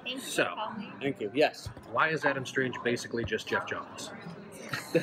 Thank you So, for calling. Thank you. Yes. why is Adam Strange basically just Jeff Johns? I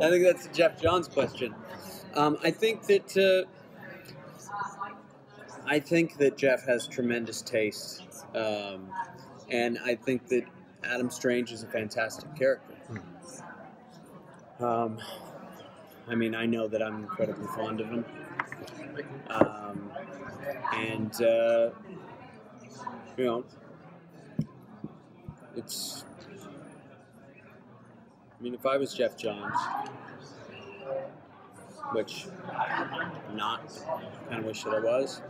think that's a Jeff Johns question. I think that Jeff has tremendous taste, and I think that Adam Strange is a fantastic character. I mean, I know that I'm incredibly fond of him, and you know, it's. I mean, if I was Jeff Johns, which I'm not, I kind of wish that I was.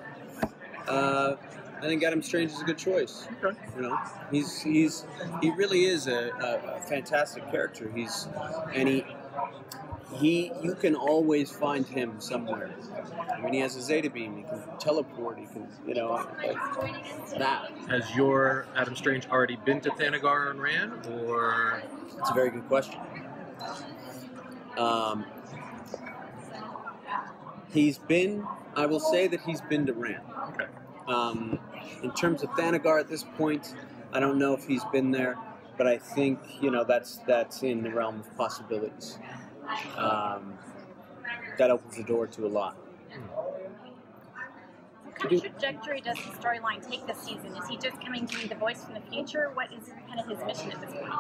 I think Adam Strange is a good choice. Okay. You know, he really is a fantastic character. You can always find him somewhere. I mean, he has a Zeta beam. He can teleport. He can, like that. Has your Adam Strange already been to Thanagar and Ran, or? It's a very good question. I will say that he's been to Ran. Okay. In terms of Thanagar at this point, I don't know if he's been there, but I think, that's in the realm of possibilities. That opens the door to a lot. What kind of trajectory does the storyline take this season? Is he just coming to be the voice from the future? What is kind of his mission at this point?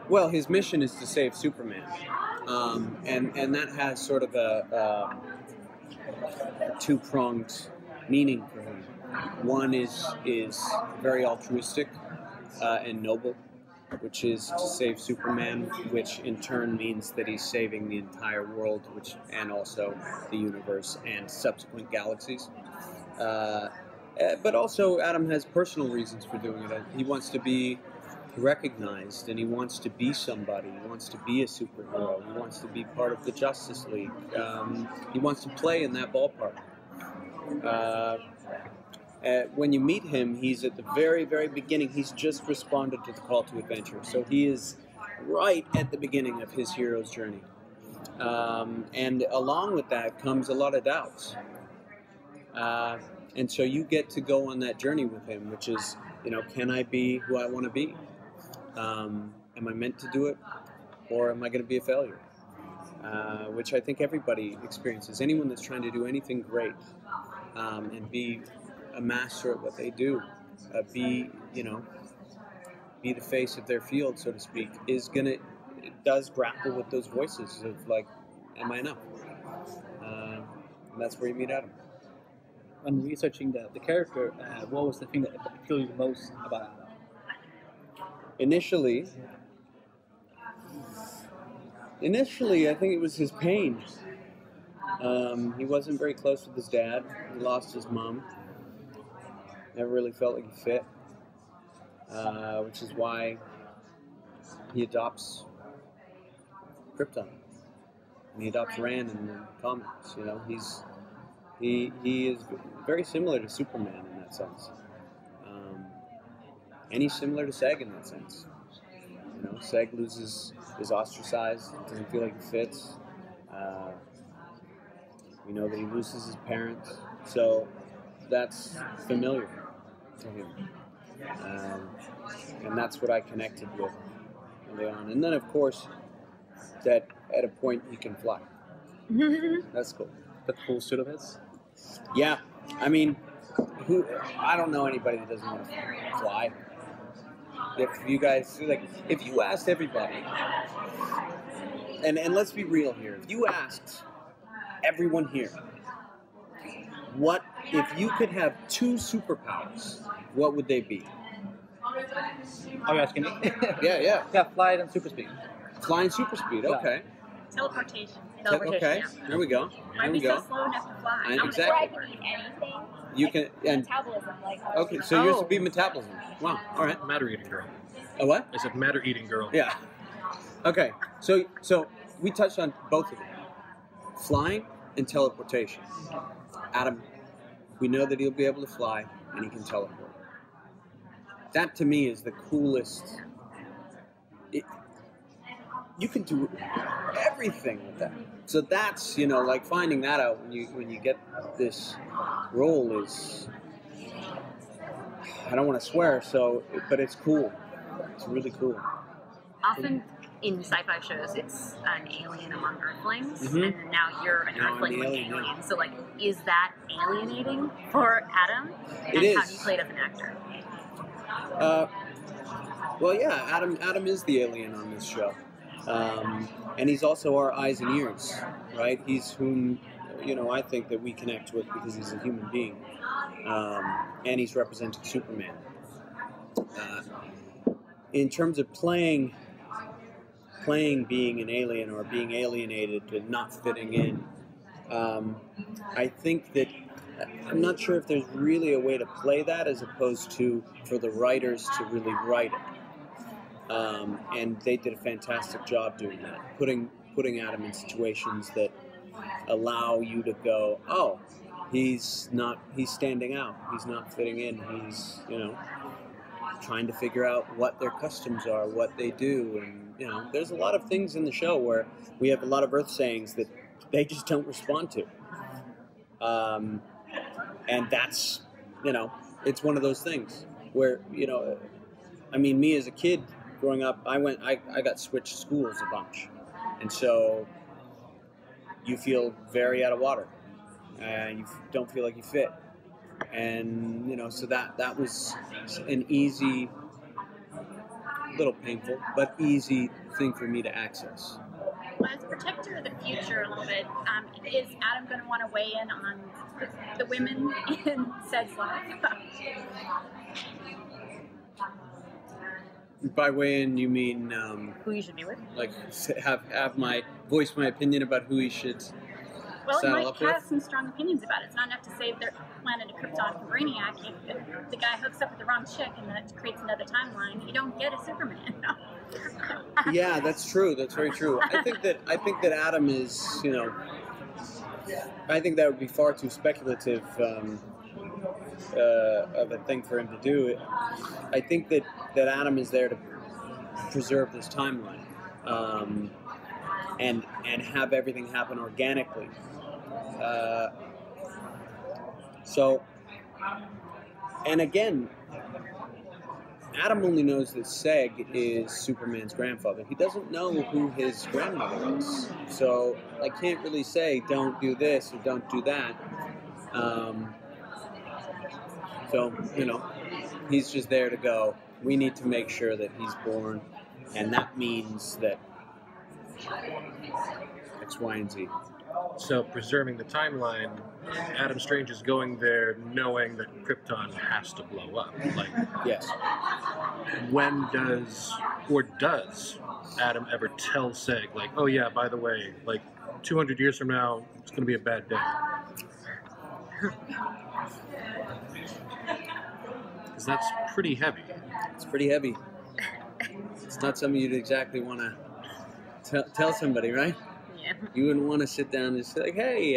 Well, his mission is to save Superman, and that has sort of a two-pronged meaning for him. One is very altruistic and noble, which is to save Superman, which in turn means that he's saving the entire world, and also the universe and subsequent galaxies. But also, Adam has personal reasons for doing it. He wants to be recognized, and he wants to be somebody. He wants to be a superhero. He wants to be part of the Justice League. He wants to play in that ballpark. When you meet him, he's at the very, very beginning. He's just responded to the call to adventure. So he is right at the beginning of his hero's journey. And along with that comes a lot of doubts. And so you get to go on that journey with him, which is, can I be who I want to be? Am I meant to do it? Or am I going to be a failure? Which I think everybody experiences. Anyone that's trying to do anything great and be a master at what they do, be the face of their field, so to speak, it does grapple with those voices of like, am I enough? And that's where you meet Adam. When researching the character, what was the thing that appealed you the most about Adam? Initially, I think it was his pain. He wasn't very close with his dad. He lost his mom. Never really felt like he fit, which is why he adopts Krypton. And he adopts Ran in the comics. He is very similar to Superman in that sense, and he's similar to Seg in that sense. Seg is ostracized, doesn't feel like he fits. We know that he loses his parents, so that's familiar to him, and that's what I connected with early on. And then, of course, that at a point he can fly. That's cool. The cool suit of his? Yeah, I mean, I don't know anybody that doesn't want to fly. If you asked everybody, and let's be real here, if you asked everyone here, what if you could have two superpowers, what would they be? Are you asking me? Yeah. Yeah, flight and super speed. Flying super speed, okay. Teleportation. Okay, there we go. Why be so slow enough to fly? Exactly. Before I can eat anything. You can and metabolism, okay. So yours would be metabolism. Wow. All right. Matter eating girl. A what? I said matter eating girl. Yeah. Okay. So we touched on both of them, flying and teleportation. Adam, we know that he'll be able to fly and he can teleport. That to me is the coolest. You can do everything with that. So that's, like finding that out when you get this role is I don't want to swear, so but it's cool. It's really cool. Often in sci-fi shows, it's an alien among Earthlings, Mhm. and then now you're an Now I'm Earthling the with alien, aliens. yeah. So, like, is that alienating for Adam? It And how is. do you play it as an actor? Well, yeah, Adam is the alien on this show, and he's also our eyes and ears, right? He's whom I think that we connect with because he's a human being, and he's representing Superman. In terms of playing being an alien or being alienated and not fitting in, I think that I'm not sure if there's really a way to play that as opposed to for the writers to really write it. And they did a fantastic job doing that, putting Adam in situations that allow you to go, oh, he's standing out, he's not fitting in, he's trying to figure out what their customs are, what they do, and there's a lot of things in the show where we have a lot of Earth sayings that they just don't respond to, and that's it's one of those things where I mean, me as a kid growing up, I got switched schools a bunch, and so you feel very out of water, and you don't feel like you fit. And so that was an easy, little painful, but easy thing for me to access. As a protector of the future a little bit, is Adam going to want to weigh in on the women in SYFY life? By weigh in, you mean Who you should be with? like have my voice my opinion about who he should Well, it saddle might up have with? some strong opinions about it. It's not enough to save their planet of Krypton from Brainiac. If the guy hooks up with the wrong chick and that creates another timeline, you don't get a Superman. Yeah, that's true. That's very true. I think that Adam is, I think that would be far too speculative of a thing for him to do. I think that Adam is there to preserve this timeline and have everything happen organically. So, and again, Adam only knows that Seg is Superman's grandfather. He doesn't know who his grandmother is. So I can't really say, don't do this or don't do that. So, he's just there to go, we need to make sure that he's born, and that means that X, Y, and Z. So preserving the timeline, Adam Strange is going there knowing that Krypton has to blow up. Like, Yes. when does Adam ever tell Seg, like, oh yeah, by the way, like 200 years from now, it's going to be a bad day? Because that's pretty heavy. It's pretty heavy. It's not something you'd exactly want to tell somebody, right? Yeah. You wouldn't want to sit down and say, like, hey,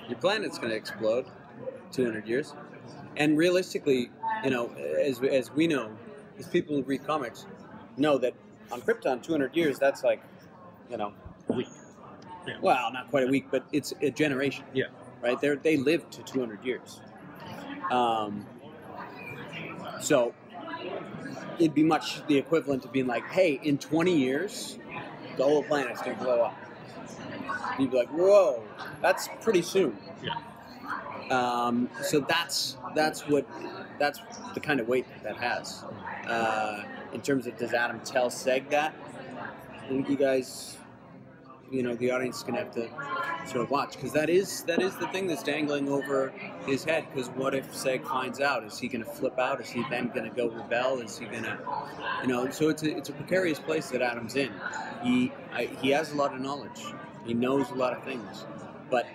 your planet's going to explode 200 years. And realistically, as we know, as people who read comics, know that on Krypton, 200 years, that's like, A week. Yeah. well, not quite a week, but it's a generation. Yeah. Right? They lived to 200 years. So it'd be much the equivalent of being like, hey, in 20 years, the whole planet's going to blow up. You'd be like, whoa, that's pretty soon. Yeah. So that's the kind of weight that has. In terms of, does Adam tell Seg that? I think you guys, the audience is going to have to sort of watch, because that is the thing that's dangling over his head. Because what if Seg finds out? Is he going to flip out? Is he then going to go rebel? Is he going to, so it's a precarious place that Adam's in. He has a lot of knowledge. He knows a lot of things, but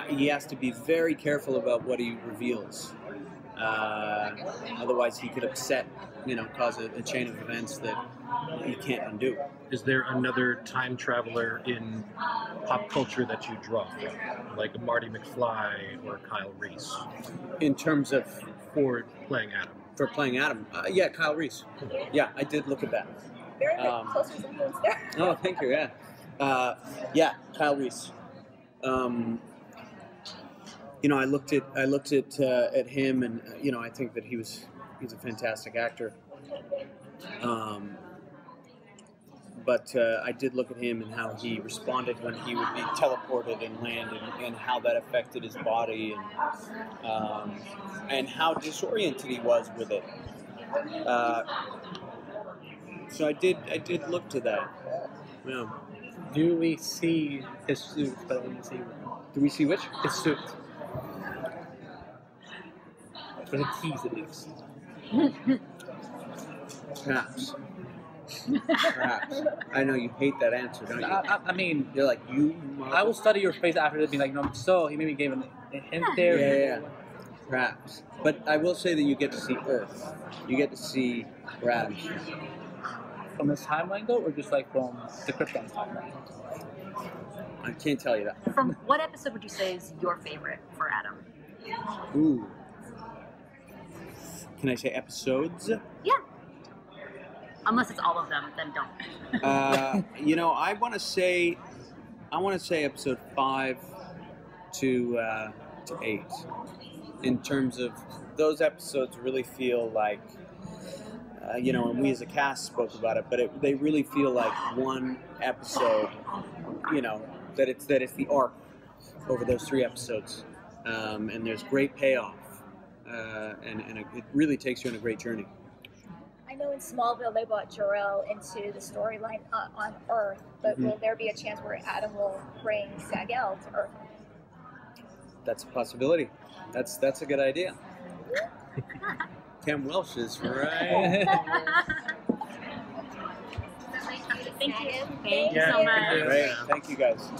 he has to be very careful about what he reveals. Otherwise, he could upset, cause a chain of events that he can't undo. Is there another time traveler in pop culture that you draw from, like a Marty McFly or Kyle Reese, In terms of for playing Adam? for playing Adam, yeah, Kyle Reese. Yeah, I did look at that. Very close resemblance there. Oh, thank you. Yeah, yeah, Kyle Reese. you know, I looked at him, and you know, I think that he's a fantastic actor. But I did look at him and how he responded when he would be teleported and land, and how that affected his body, and how disoriented he was with it. So I did look to that. Yeah. Do we see his suit? But I didn't see it. Do we see which? His suit. For the tease, at least. Perhaps. Perhaps. I know you hate that answer, don't you? I mean, You're like, you... I will study your face after this, being like, no, so he maybe gave a hint there. Yeah. Perhaps. But I will say that you get to see Earth. You get to see where Adam's from. From this timeline, though, or just like from the Krypton timeline? I can't tell you that. From what episode would you say is your favorite for Adam? Ooh. Can I say episodes? Yeah. Unless it's all of them, then don't. You know, I want to say episode 5 to 8. In terms of those episodes, really feel like, you know, and we as a cast spoke about it, but they really feel like one episode. You know, that it's the arc over those 3 episodes, and there's great payoff, and it really takes you on a great journey. I know in Smallville they brought Jor-El into the storyline on Earth, but will there be a chance where Adam will bring Sag-El to Earth? That's a possibility. That's a good idea. Cam Welsh is right. Thank you. Thank you so much. Great. Thank you guys.